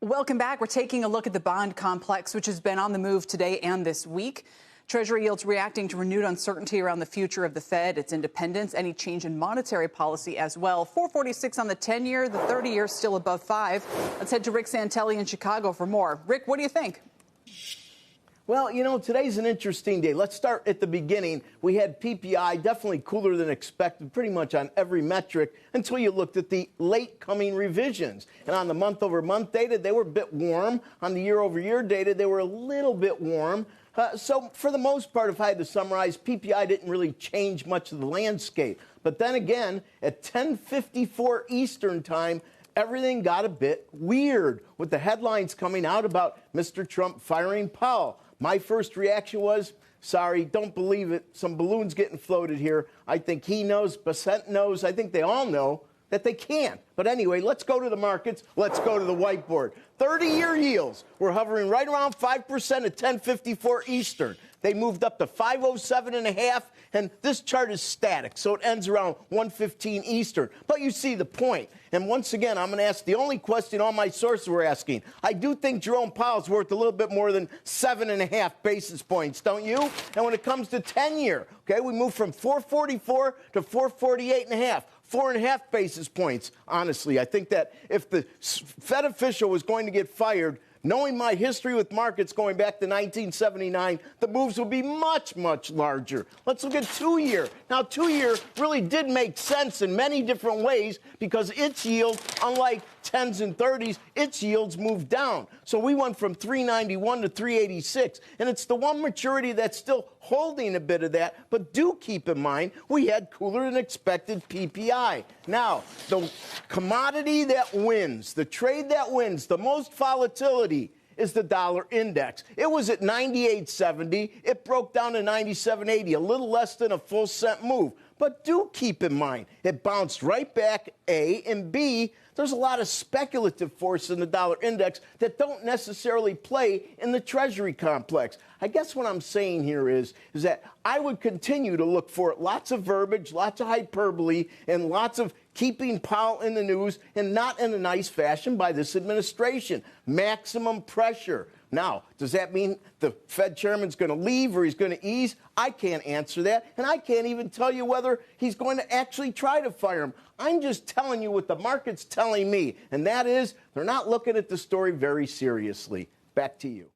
Welcome back. We're taking a look at the bond complex, which has been on the move today and this week. Treasury yields reacting to renewed uncertainty around the future of the Fed, its independence, any change in monetary policy as well. 446 on the 10-year, the 30-year still above 5. Let's head to Rick Santelli in Chicago for more. Rick, what do you think? Well, you know, today's an interesting day. Let's start at the beginning. We had PPI definitely cooler than expected pretty much on every metric until you looked at the late coming revisions. And on the month-over-month data, they were a bit warm. On the year-over-year data, they were a little bit warm. So for the most part, if I had to summarize, PPI didn't really change much of the landscape. But then again, at 10:54 Eastern time, everything got a bit weird with the headlines coming out about Mr. Trump firing Powell. My first reaction was, sorry, don't believe it. Some balloons getting floated here. I think he knows, Bassett knows, I think they all know that they can't. But anyway, let's go to the markets. Let's go to the whiteboard. 30-year yields were hovering right around 5% at 10:54 Eastern. They moved up to 507.5, and this chart is static, so it ends around 1:15 Eastern. But you see the point. And once again, I'm going to ask the only question all my sources were asking. I do think Jerome Powell's worth a little bit more than 7.5 basis points, don't you? And when it comes to 10-year, okay, we moved from 444 to 448.5. 4.5 basis points, honestly. I think that if the Fed official was going to get fired, knowing my history with markets going back to 1979, the moves will be much, much larger. Let's look at 2-year. Now, 2-year really did make sense in many different ways because its yield, unlike 10s and 30s, its yields moved down. So we went from 391 to 386, and it's the one maturity that's still holding a bit of that. But do keep in mind, we had cooler than expected PPI. Now, the commodity that wins, the trade that wins, the most volatility is the dollar index. It was at 98.70. It broke down to 97.80, a little less than a full cent move. But do keep in mind, it bounced right back, A, and B, there's a lot of speculative force in the dollar index that don't necessarily play in the Treasury complex. I guess what I'm saying here is that I would continue to look for lots of verbiage, lots of hyperbole, and lots of keeping Powell in the news, and not in a nice fashion by this administration. Maximum pressure. Now, does that mean the Fed chairman's going to leave or he's going to ease? I can't answer that, and I can't even tell you whether he's going to actually try to fire him. I'm just telling you what the market's telling me, and that is they're not looking at the story very seriously. Back to you.